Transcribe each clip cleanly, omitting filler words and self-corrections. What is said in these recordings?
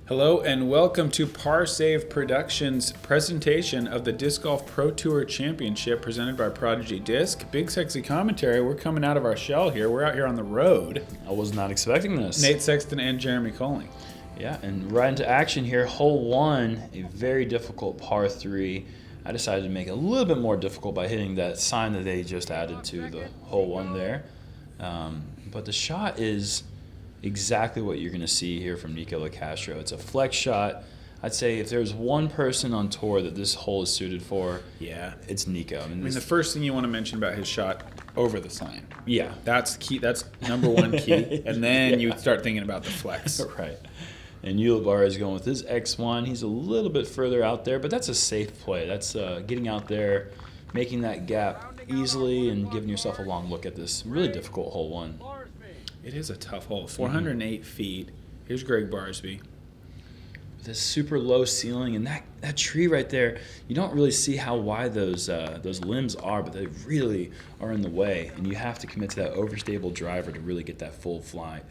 Hello and welcome to Par Save Productions' presentation of the Disc Golf Pro Tour Championship presented by Prodigy Disc. Big sexy commentary. We're coming out of our shell here. We're out here on the road. I was not expecting this. Nate Sexton and Jeremy Koling. Yeah, and right into action here. Hole 1, a very difficult par 3. I decided to make it a little bit more difficult by hitting that sign that they just added to the hole 1 there. But the shot is exactly what you're going to see here from Nikko Locastro. It's a flex shot. I'd say if there's one person on tour that this hole is suited for, it's Nikko. I mean, the first thing you want to mention about his shot over the sign. Yeah. That's key. That's number one key. And then you start thinking about the flex. Right. And Ulibarri is going with his X1. He's a little bit further out there, but that's a safe play. That's getting out there, making that gap easily, and giving yourself a long look at this really difficult hole 1. It is a tough hole. 408 feet. Here's Gregg Barsby. This super low ceiling, and that tree right there, you don't really see how wide those limbs are, but they really are in the way, and you have to commit to that overstable driver to really get that full flight.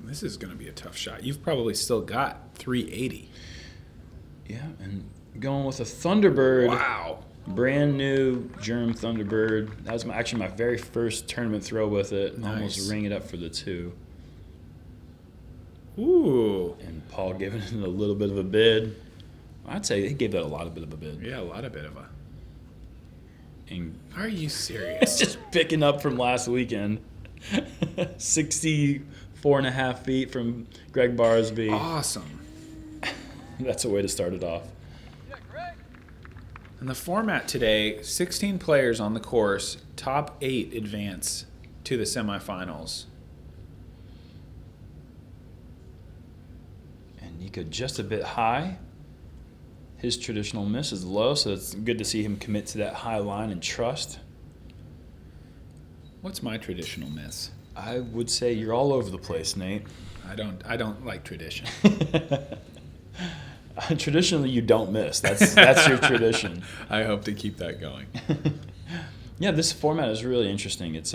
This is going to be a tough shot. You've probably still got 380. Yeah, and going with a Thunderbird. Wow. Brand new Germ Thunderbird. That was actually my very first tournament throw with it. Nice. Almost ring it up for the 2. Ooh. And Paul giving it a little bit of a bid. I'd say he gave that a lot of bit of a bid. Yeah, a lot of bit of a. And are you serious? just picking up from last weekend. 64.5 feet from Gregg Barsby. Awesome. That's a way to start it off. In the format today, 16 players on the course, top 8 advance to the semifinals. And Nikko just a bit high. His traditional miss is low, so it's good to see him commit to that high line and trust. What's my traditional miss? I would say you're all over the place, Nate. I don't like tradition. Traditionally, you don't miss. That's your tradition. I hope to keep that going. Yeah, this format is really interesting. It's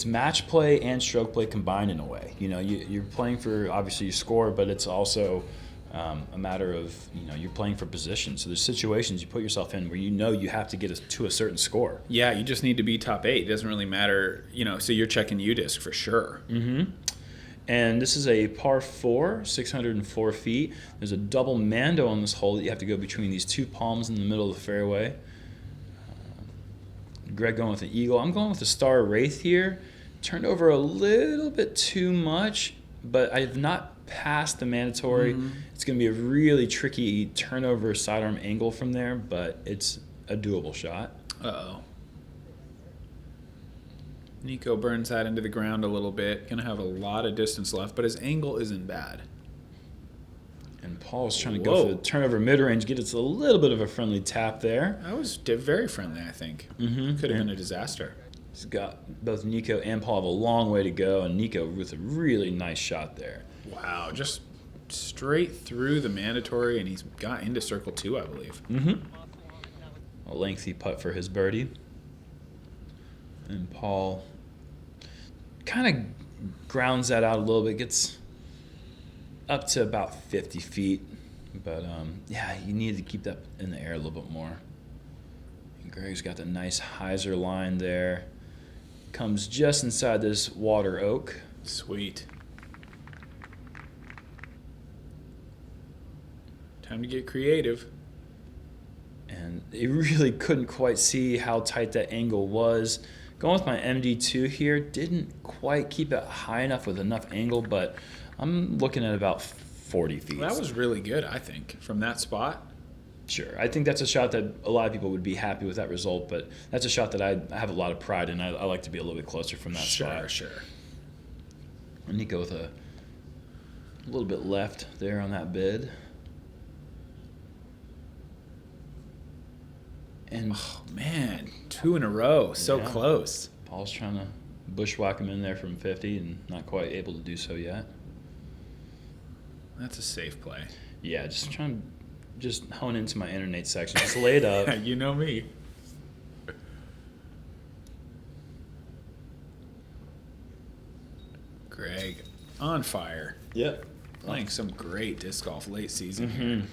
match play and stroke play combined in a way. You know, you're playing for, obviously you score, but it's also a matter of, you're playing for position. So there's situations you put yourself in where you have to get to a certain score. Yeah, you just need to be top 8. It doesn't really matter, so you're checking UDisc for sure. Mm-hmm. And this is a par 4, 604 feet. There's a double mando on this hole that you have to go between these 2 palms in the middle of the fairway. Gregg going with an eagle. I'm going with a star wraith here. Turned over a little bit too much, but I have not passed the mandatory. Mm-hmm. It's going to be a really tricky turnover sidearm angle from there, but it's a doable shot. Uh-oh. Nikko burns that into the ground a little bit. Going to have a lot of distance left, but his angle isn't bad. And Paul's trying to go for the turnover mid-range, get us a little bit of a friendly tap there. That was very friendly, I think. Mm-hmm. Could have been a disaster. He's got both Nikko and Paul have a long way to go, and Nikko with a really nice shot there. Wow, just straight through the mandatory, and he's got into circle 2, I believe. Mm-hmm. A lengthy putt for his birdie. And Paul kind of grounds that out a little bit, gets up to about 50 feet. But, you need to keep that in the air a little bit more. And Gregg's got the nice hyzer line there. Comes just inside this water oak. Sweet. Time to get creative. And they really couldn't quite see how tight that angle was. Going with my MD2 here, didn't quite keep it high enough with enough angle, but I'm looking at about 40 feet. Well, that was really good, I think, from that spot. Sure. I think that's a shot that a lot of people would be happy with that result, but that's a shot that I have a lot of pride in. I like to be a little bit closer from that spot. Sure. And Nikko with a little bit left there on that bid. And oh, man, 2 in a row. So Yeah. close. Paul's trying to bushwhack him in there from 50 and not quite able to do so yet. That's a safe play. Yeah, just trying to just hone into my internet section. Just lay it up. You know me. Gregg on fire. Yep. Playing some great disc golf late season. Mm-hmm.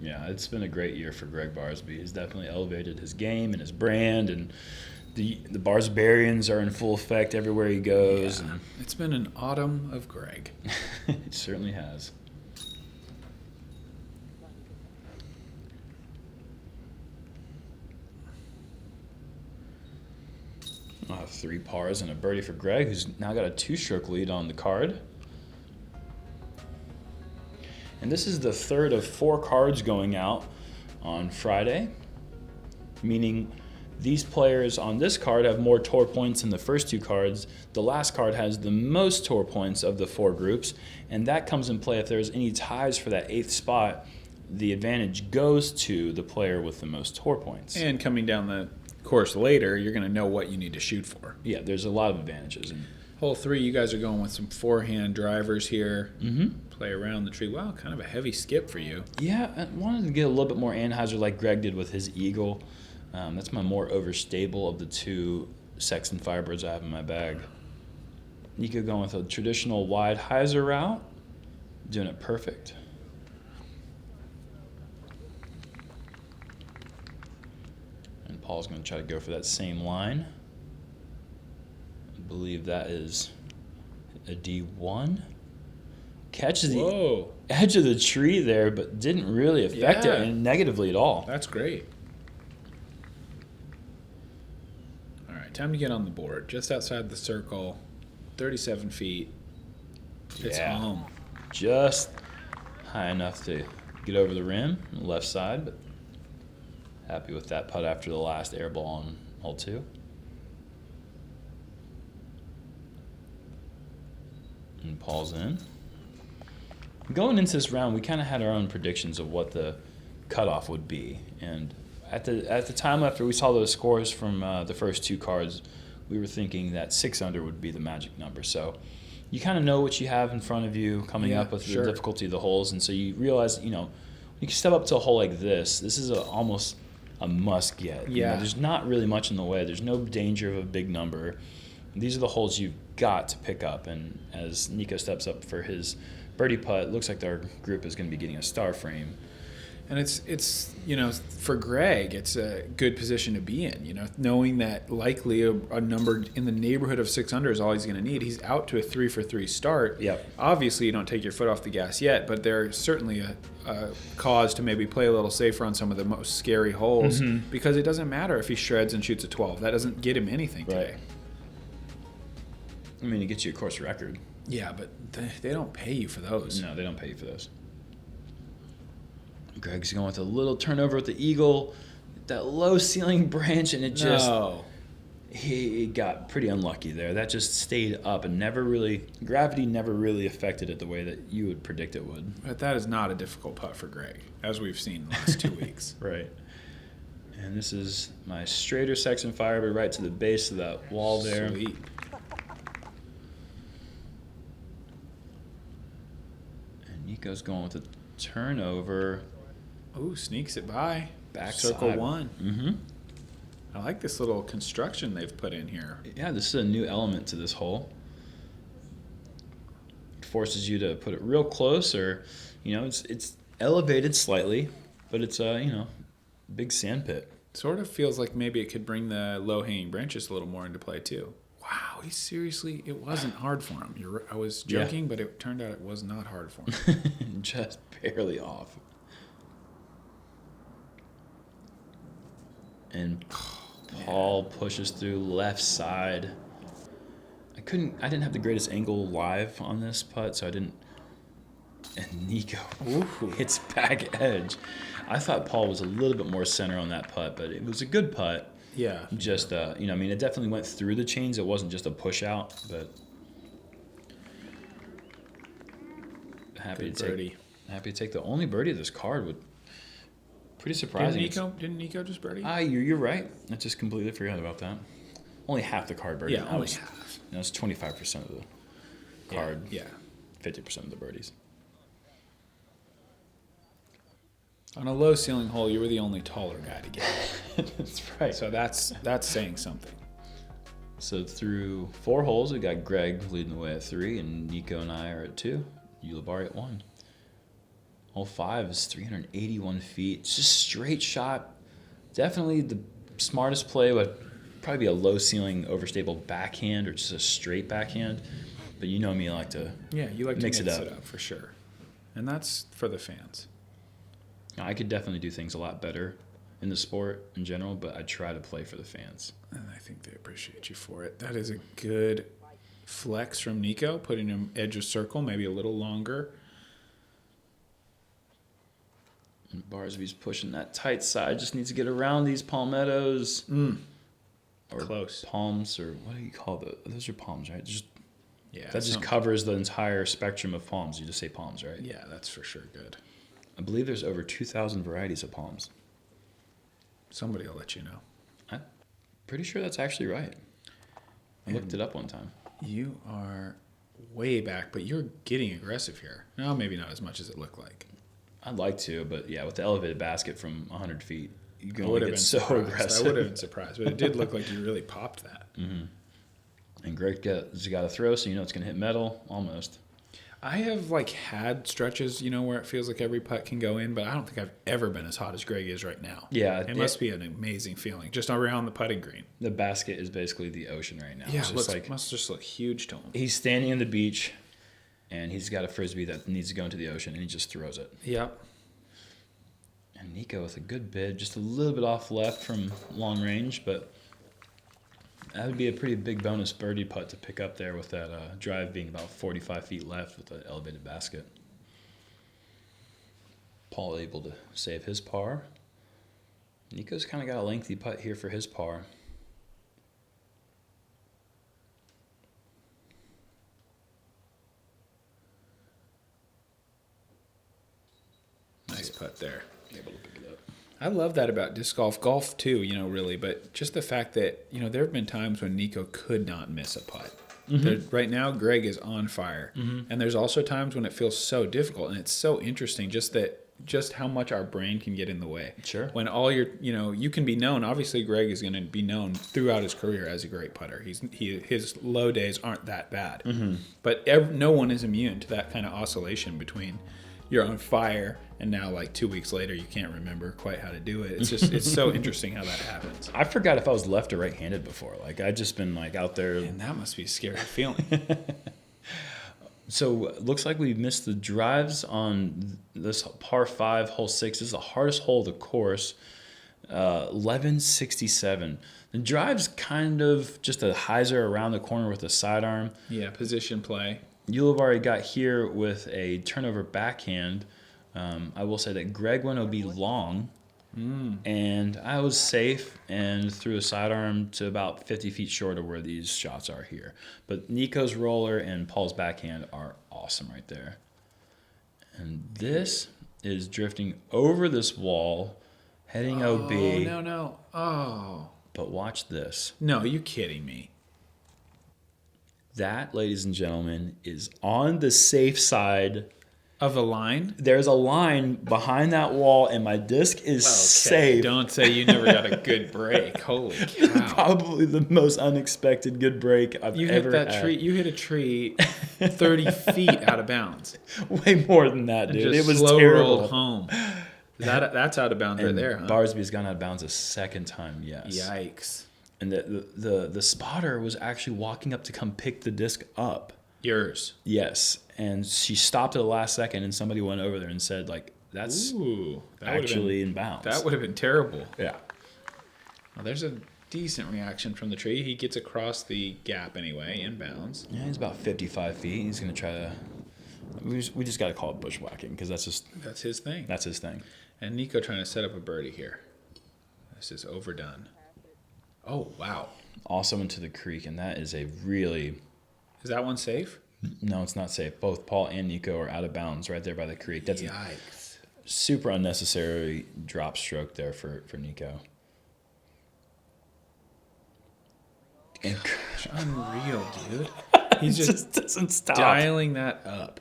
Yeah, it's been a great year for Gregg Barsby. He's definitely elevated his game and his brand, and the Barsbarians are in full effect everywhere he goes. Yeah. It's been an autumn of Gregg. It certainly has. 3 pars and a birdie for Gregg, who's now got a 2-stroke lead on the card. And this is the third of 4 cards going out on Friday, meaning these players on this card have more tour points than the first 2 cards. The last card has the most tour points of the 4 groups, and that comes in play if there's any ties for that 8th spot. The advantage goes to the player with the most tour points. And coming down the course later, you're going to know what you need to shoot for. Yeah, there's a lot of advantages. And hole 3, you guys are going with some forehand drivers here. Mm-hmm. Play around the tree. Wow, kind of a heavy skip for you. Yeah, I wanted to get a little bit more Anheuser like Gregg did with his Eagle. That's my more overstable of the 2 Sexton Firebirds I have in my bag. Nikko going with a traditional wide hyzer route, doing it perfect. And Paul's going to try to go for that same line. I believe that is a D1. Catches the edge of the tree there, but didn't really affect it negatively at all. That's great. All right, time to get on the board. Just outside the circle, 37 feet. It's home. Just high enough to get over the rim on the left side, but happy with that putt after the last air ball on hole 2. And Paul's in. Going into this round, we kind of had our own predictions of what the cutoff would be. And at the time after we saw those scores from the first 2 cards, we were thinking that 6 under would be the magic number. So you kind of know what you have in front of you coming up with the difficulty of the holes. And so you realize, when you step up to a hole like this is almost a must get. Yeah. There's not really much in the way. There's no danger of a big number. These are the holes you've got to pick up. And as Nikko steps up for his birdie putt, looks like their group is going to be getting a star frame. And it's for Gregg, it's a good position to be in, knowing that likely a number in the neighborhood of 6 under is all he's going to need. He's out to a 3-for-3 start. Yep. Obviously, you don't take your foot off the gas yet, but there's certainly a cause to maybe play a little safer on some of the most scary holes because it doesn't matter if he shreds and shoots a 12. That doesn't get him anything today. I mean, it gets you a course record. Yeah, but they don't pay you for those. No, they don't pay you for those. Gregg's going with a little turnover with the Eagle, that low ceiling branch, and it just he got pretty unlucky there. That just stayed up and gravity never really affected it the way that you would predict it would. But that is not a difficult putt for Gregg, as we've seen the last 2 weeks. Right. And this is my straighter Sexton Firebird right to the base of that wall there. Sweet. And Nikko's going with a turnover. Ooh, sneaks it by. Back Circle side. 1. Mm-hmm. I like this little construction they've put in here. Yeah, this is a new element to this hole. It forces you to put it real close, or it's elevated slightly, but it's a big sand pit. Sort of feels like maybe it could bring the low-hanging branches a little more into play too. Wow, it wasn't hard for him. I was joking, but it turned out it was not hard for him. Just barely off. And Paul pushes through left side. I didn't have the greatest angle live on this putt, so I didn't. And Nikko hits back edge. I thought Paul was a little bit more center on that putt, but it was a good putt. Yeah. Just, it definitely went through the chains. It wasn't just a push out, but happy to take the only birdie of this card with Pretty surprising. Didn't Nikko just birdie? You're right. I just completely forgot about that. Only half the card birdie. Yeah, only half. It's 25% of the card. Yeah. 50% of the birdies. On a low ceiling hole, you were the only taller guy to get it. That's right. So that's saying something. So through 4 holes, we got Gregg leading the way at 3, and Nikko and I are at 2. Ulibarri at 1. Hole 5 is 381 feet. It's just straight shot. Definitely the smartest play would probably be a low ceiling overstable backhand or just a straight backhand. But you know me, I like to mix it up for sure. And that's for the fans. I could definitely do things a lot better in the sport in general, but I try to play for the fans. And I think they appreciate you for it. That is a good flex from Nikko, putting him edge of circle, maybe a little longer. And Barsby's pushing that tight side. Just needs to get around these palmettos. Or close. Palms, or what do you call those? Those are palms, right? That just covers the entire spectrum of palms. You just say palms, right? Yeah, that's for sure good. I believe there's over 2,000 varieties of palms. Somebody will let you know. I'm pretty sure that's actually right. I looked it up one time. You are way back, but you're getting aggressive here. No, maybe not as much as it looked like. I'd like to, but yeah, with the elevated basket from 100 feet, you can only get so aggressive. I would have been surprised, but it did look like you really popped that. Mm-hmm. And Gregg has got to throw, so you know it's going to hit metal, almost. I have had stretches, where it feels like every putt can go in, but I don't think I've ever been as hot as Gregg is right now. Yeah. It must be an amazing feeling, just around the putting green. The basket is basically the ocean right now. Yeah, it must just look huge to him. He's standing on the beach, and he's got a Frisbee that needs to go into the ocean, and he just throws it. Yep. And Nikko with a good bid, just a little bit off left from long range, but that would be a pretty big bonus birdie putt to pick up there with that drive being about 45 feet left with the elevated basket. Paul able to save his par. Nikko's kind of got a lengthy putt here for his par. Nice putt there. Able to pick it up. I love that about disc golf too, really, but just the fact that, there have been times when Nikko could not miss a putt. Mm-hmm. Right now, Gregg is on fire. Mm-hmm. And there's also times when it feels so difficult, and it's so interesting just how much our brain can get in the way. Sure. When all your, you can be known, obviously Gregg is going to be known throughout his career as a great putter. His low days aren't that bad. Mm-hmm. But no one is immune to that kind of oscillation between you're on fire and now 2 weeks later you can't remember quite how to do it. It's so interesting how that happens. I forgot if I was left or right-handed before. I'd just been out there. And that must be a scary feeling. So looks like we missed the drives on this par 5, hole 6. This is the hardest hole of the course. 1167. The drive's kind of just a hyzer around the corner with a sidearm. Yeah, position play. Ulibarri got here with a turnover backhand. I will say that Gregg went OB long, and I was safe and threw a sidearm to about 50 feet short of where these shots are here. But Nikko's roller and Paul's backhand are awesome right there. And this is drifting over this wall, heading OB. Oh, no. Oh. But watch this. No, you kidding me. That, ladies and gentlemen, is on the safe side of the line. There's a line behind that wall, and my disc is safe. Don't say you never got a good break. Holy cow. Probably the most unexpected good break I've ever had. You hit a tree 30 feet out of bounds. Way more than that, dude. It was slow terrible. Rolled home. That's out of bounds right there, huh? Barsby's gone out of bounds a second time, yes. Yikes. And the spotter was actually walking up to come pick the disc up. Yours. Yes. And she stopped at the last second, and somebody went over there and said, that's actually in bounds. That would have been terrible. Yeah. Well, there's a decent reaction from the tree. He gets across the gap anyway, in bounds. Yeah, he's about 55 feet. He's going to try to... We just got to call it bushwhacking, because that's his thing. That's his thing. And Nikko trying to set up a birdie here. This is overdone. Oh, wow. Also into the creek, and that is a really... Is that one safe? No, it's not safe. Both Paul and Nikko are out of bounds right there by the creek. Yikes. super unnecessary drop stroke there for Nikko. And Unreal, dude. He's it just doesn't stop. dialing that up.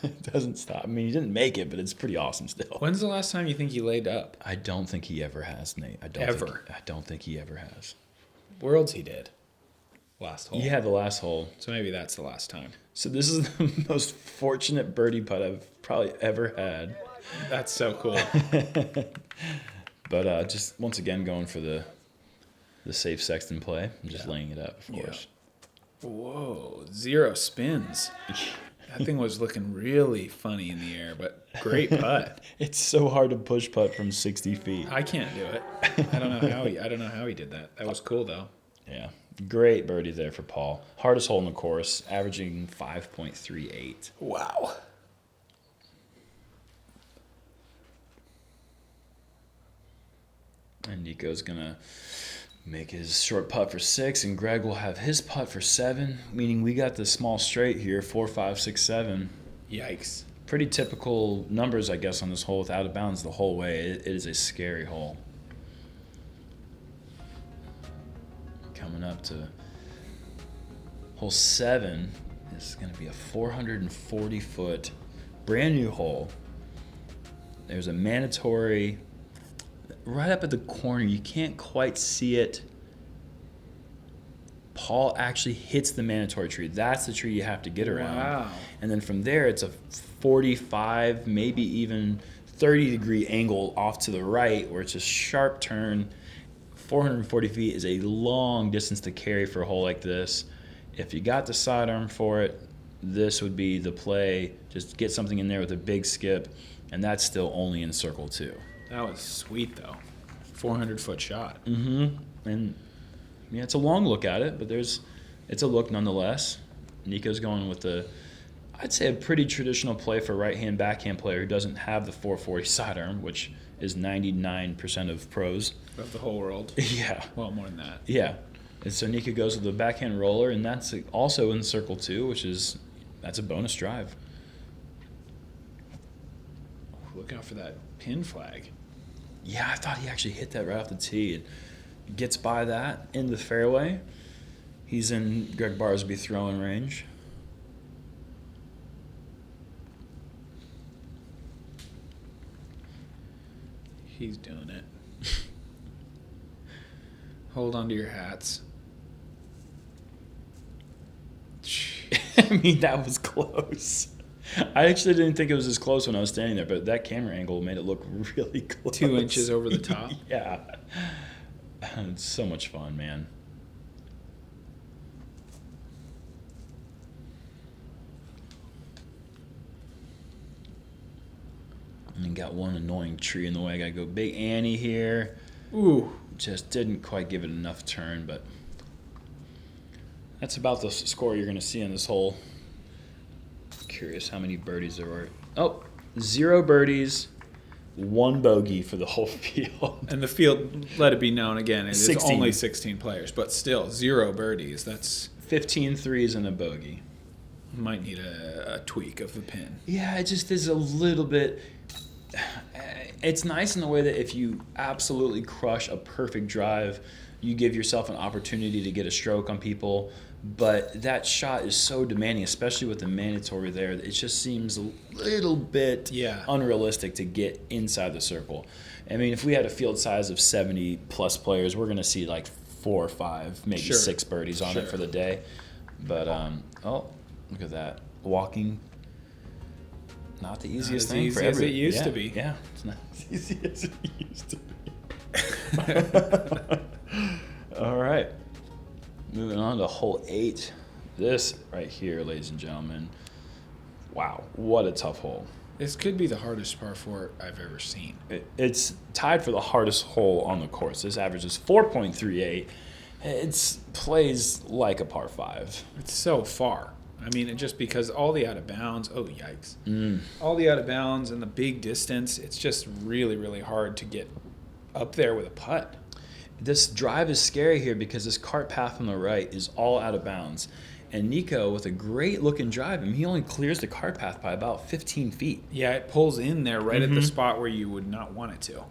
It doesn't stop. I mean, he didn't make it, but it's pretty awesome still. When's the last time you think he laid up? I don't think he ever has, Nate. I don't think he ever has. Worlds he did. Last hole. Yeah, the last hole. So maybe that's the last time. So this is the most fortunate birdie putt I've probably ever had. That's so cool. But just once again going for the safe Sexton play and just laying it up, of course. Whoa, 0 spins. That thing was looking really funny in the air, but great putt. It's so hard to push putt from 60 feet. I can't do it. I don't know how he did that. That was cool though. Yeah. Great birdie there for Paul. Hardest hole in the course, averaging 5.38. Wow. And Nikko's going to make his short putt for 6, and Gregg will have his putt for 7, meaning we got the small straight here, 4, 5, 6, 7. Yikes. Pretty typical numbers, I guess, on this hole with out of bounds the whole way. It is a scary hole. Coming up to hole 7. This is going to be a 440-foot brand new hole. There's a mandatory right up at the corner. You can't quite see it. Paul actually hits the mandatory tree. That's the tree you have to get around. Wow. And then from there, it's a 45, maybe even 30-degree angle off to the right where it's a sharp turn. 440 feet is a long distance to carry for a hole like this. If you got the sidearm for it, this would be the play. Just get something in there with a big skip, and that's still only in circle 2. That was sweet though. 400-foot shot. Mm-hmm. And yeah, it's a long look at it, but it's a look nonetheless. Nikko's going with I'd say a pretty traditional play for right-hand, backhand player who doesn't have the 440 sidearm, which is 99% of pros. Of the whole world. Yeah. Well, more than that. Yeah. And so Nikko goes with the backhand roller, and that's also in circle 2, that's a bonus drive. Look out for that pin flag. Yeah, I thought he actually hit that right off the tee. It gets by that in the fairway. He's in Gregg Barsby throwing range. He's doing it. Hold on to your hats. I mean, that was close. I actually didn't think it was as close when I was standing there, but that camera angle made it look really close. 2 inches over the top. Yeah. It's so much fun, man. And got one annoying tree in the way. I got to go Big Annie here. Ooh. Just didn't quite give it enough turn, but that's about the score you're going to see on this hole. Curious how many birdies there were. Oh, 0 birdies, 1 bogey for the whole field. And the field, let it be known again, it is 16. only 16 players, but still 0 birdies. That's 15 threes and a bogey. might need a tweak of the pin. Yeah, it just is a little bit. It's nice in the way that if you absolutely crush a perfect drive, you give yourself an opportunity to get a stroke on people. But that shot is so demanding, especially with the mandatory there. It just seems a little bit unrealistic to get inside the circle. I mean, if we had a field size of 70-plus players, we're going to see like 4 or 5, maybe 6 birdies on it for the day. But, oh, look at that. Walking, not the easiest thing for everyone. As it used to be. Yeah, it's not as easy as it used to be. All right. Moving on to hole 8. This right here, ladies and gentlemen. Wow, what a tough hole. This could be the hardest par 4 I've ever seen. It's tied for the hardest hole on the course. This averages 4.38. It plays like a par 5. It's so far. I mean, just because all the out of bounds, oh, yikes. All the out of bounds and the big distance, it's just really, really hard to get up there with a putt. This drive is scary here because this cart path on the right is all out of bounds. And Nikko, with a great-looking drive, he only clears the cart path by about 15 feet. Yeah, it pulls in there right at the spot where you would not want it to.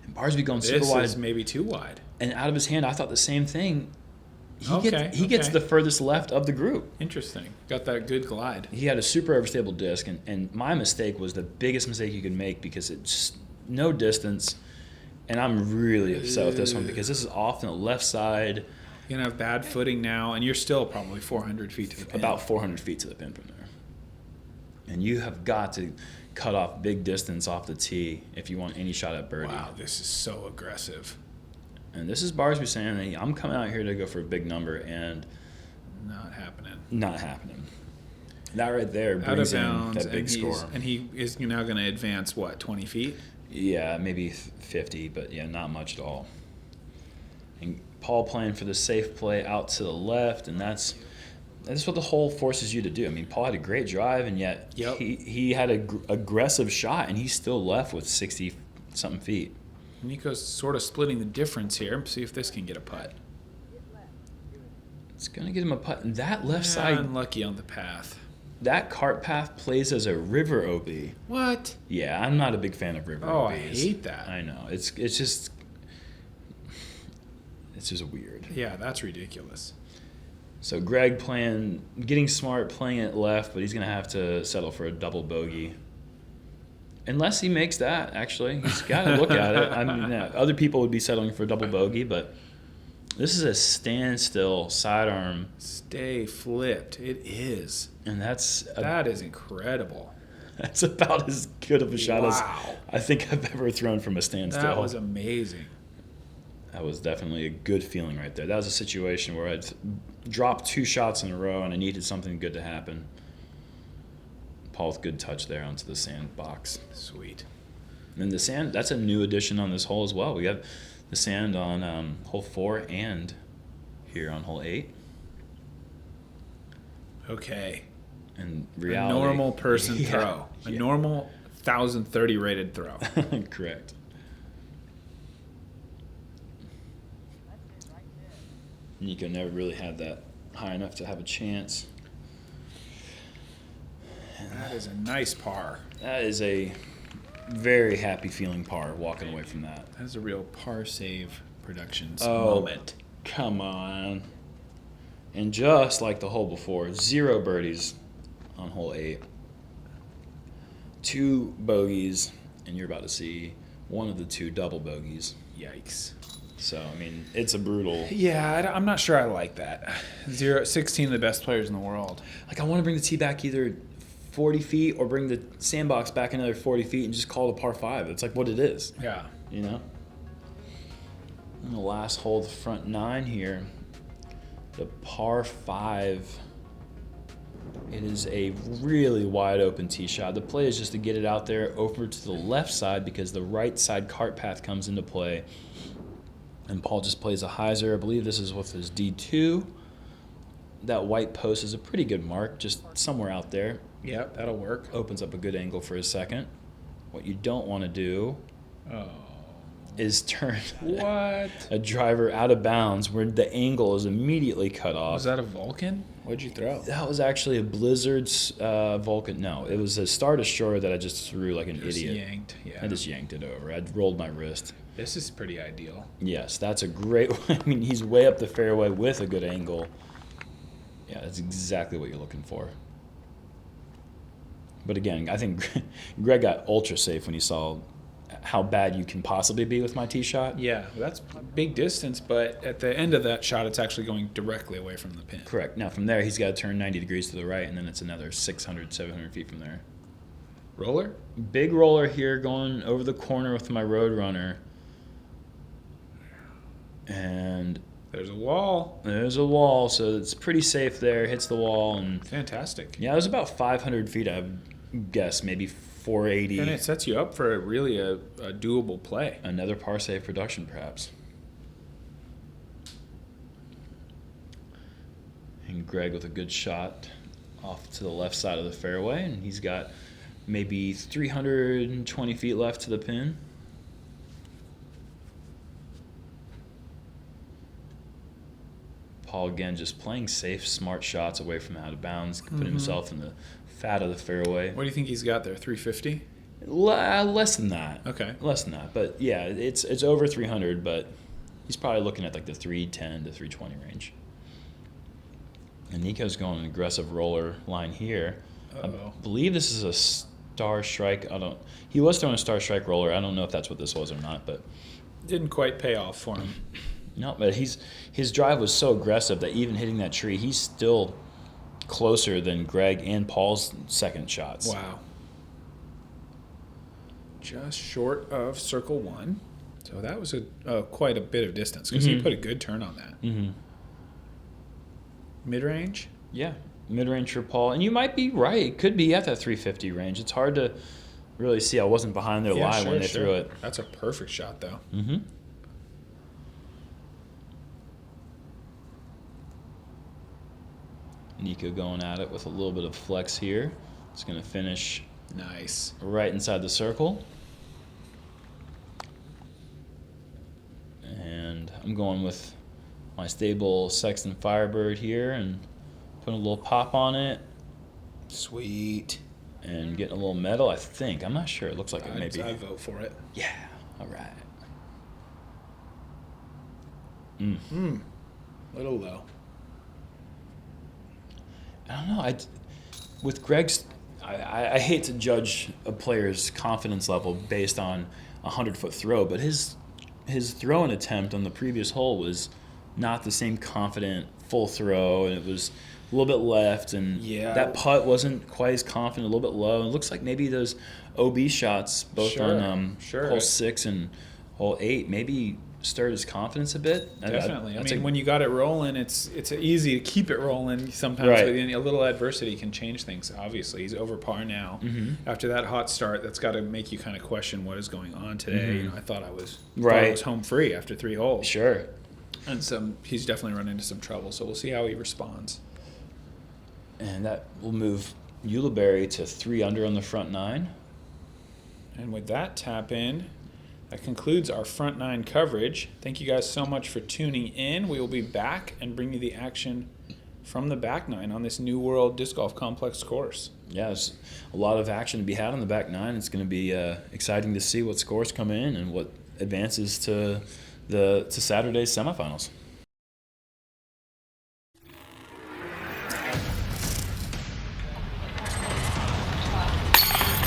And Barsby going super wide. This is maybe too wide. And out of his hand, I thought the same thing. He Okay. gets the furthest left of the group. Interesting. Got that good glide. He had a super overstable disc, and my mistake was the biggest mistake you could make because it's no distance. And I'm really upset with this one because this is off on the left side. You're going to have bad footing now, and you're still probably 400 feet to the pin. About 400 feet to the pin from there. And you have got to cut off big distance off the tee if you want any shot at birdie. Wow, this is so aggressive. And this is Barsby saying, hey, I'm coming out here to go for a big number, and Not happening. not happening. That right there Out of brings in bounds, that big score. and he is now going to advance, 20 feet? Yeah, maybe 50, but yeah, not much at all. And Paul playing for the safe play out to the left, and that's what the hole forces you to do. I mean, Paul had a great drive, and yet he had an aggressive shot, and he's still left with 60-something feet. Nikko's sort of splitting the difference here. See if this can get a putt. It's going to get him a putt. And that left side, Unlucky on the path. that cart path plays as a river OB. What? Yeah, I'm not a big fan of river OBs. Oh, I hate that. I know. It's just weird. Yeah, that's ridiculous. So Gregg getting smart, playing it left, but he's going to have to settle for a double bogey. Unless he makes that, actually. He's got to look at it. I mean, other people would be settling for a double bogey, but this is a standstill sidearm. Stay flipped. It is. And that is incredible. That's about as good of a shot as Wow. I think I've ever thrown from a standstill. That was amazing. That was definitely a good feeling right there. That was a situation where I'd dropped 2 shots in a row and I needed something good to happen. Paul with good touch there onto the sandbox. Sweet. And the sand, that's a new addition on this hole as well. We have the sand on hole 4 and here on hole 8. Okay. And reality. A normal person throw. A Yeah. normal 1,030 rated throw. Correct. Nikko never really had that high enough to have a chance. That is a nice par. That is a very happy feeling par walking away from that. That is a real par save productions Oh. moment. Come on. And just like the hole before, 0 birdies on hole 8. 2 bogeys, and you're about to see one of the 2 double bogeys. Yikes. So, I mean, it's a brutal. Yeah, I'm not sure I like that. 16 of the best players in the world. Like, I want to bring the tee back either 40 feet or bring the sandbox back another 40 feet and just call it a par 5. It's like what it is, Yeah. you know? And the last hole, the front 9 here, the par 5. It is a really wide open tee shot. The play is just to get it out there over to the left side because the right side cart path comes into play. And Paul just plays a hyzer. I believe this is with his D2. That white post is a pretty good mark, just somewhere out there. Yep, that'll work. Opens up a good angle for his second. What you don't want to do is turn What? a driver out of bounds where the angle is immediately cut off. Was that a Vulcan? What'd you throw? That was actually a Blizzard's Vulcan. No, it was a Star Destroyer that I just threw like an Just idiot. yanked. Yeah. I just yanked it over. I rolled my wrist. This is pretty ideal. Yes, that's a great. I mean, he's way up the fairway with a good angle. Yeah, that's exactly what you're looking for. But again, I think Gregg got ultra safe when he saw how bad you can possibly be with my tee shot. Yeah, that's big distance, but at the end of that shot, it's actually going directly away from the pin. Correct. Now from there, he's got to turn 90 degrees to the right, and then it's another 600, 700 feet from there. Roller? Big roller here going over the corner with my Roadrunner. And There's a wall. there's a wall, so it's pretty safe there. Hits the wall, and Fantastic. yeah, it was about 500 feet, I guess, maybe 480. And it sets you up for really a doable play. Another par save production, perhaps. And Gregg with a good shot off to the left side of the fairway, and he's got maybe 320 feet left to the pin. Paul again just playing safe, smart shots away from out of bounds, putting himself in the fat of the fairway. What do you think he's got there? 350? Less than that. Okay. Less than that. But yeah, it's over 300, but he's probably looking at like the 310 to 320 range. And Nikko's going an aggressive roller line here. I believe this is a star strike. He was throwing a star strike roller. I don't know if that's what this was or not, but didn't quite pay off for him. No, but his drive was so aggressive that even hitting that tree, he's still closer than Gregg and Paul's second shots. Wow. Just short of circle one. So that was quite a bit of distance because he put a good turn on that. Mm-hmm. Mid-range? Yeah, mid-range for Paul. And you might be right. It could be at that 350 range. It's hard to really see. I wasn't behind their lie when they threw it. That's a perfect shot, though. Mm-hmm. Nikko going at it with a little bit of flex here. It's going to finish nice right inside the circle. And I'm going with my stable Sexton Firebird here and putting a little pop on it. Sweet. And getting a little metal, I think. I'm not sure. It looks like it may be. I vote for it. Yeah. All right. Little low. I don't know. With Gregg's, I hate to judge a player's confidence level based on a 100-foot throw, but his throwing attempt on the previous hole was not the same confident full throw, and it was a little bit left, and that putt wasn't quite as confident, a little bit low. And it looks like maybe those OB shots, both on hole 6 and hole 8, maybe stirred his confidence a bit. Definitely. I mean, when you got it rolling, it's easy to keep it rolling sometimes. Right. But a little adversity can change things, obviously. He's over par now. Mm-hmm. After that hot start, that's got to make you kind of question what is going on today. Mm-hmm. I thought I was home free after 3 holes. Sure. And he's definitely run into some trouble, so we'll see how he responds. And that will move Ulibarri to 3 under on the front 9. And with that tap in, that concludes our front 9 coverage. Thank you guys so much for tuning in. We will be back and bring you the action from the back 9 on this New World Disc Golf Complex course. Yeah, there's a lot of action to be had on the back 9. It's going to be exciting to see what scores come in and what advances to Saturday's semifinals.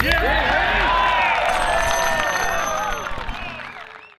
Yeah!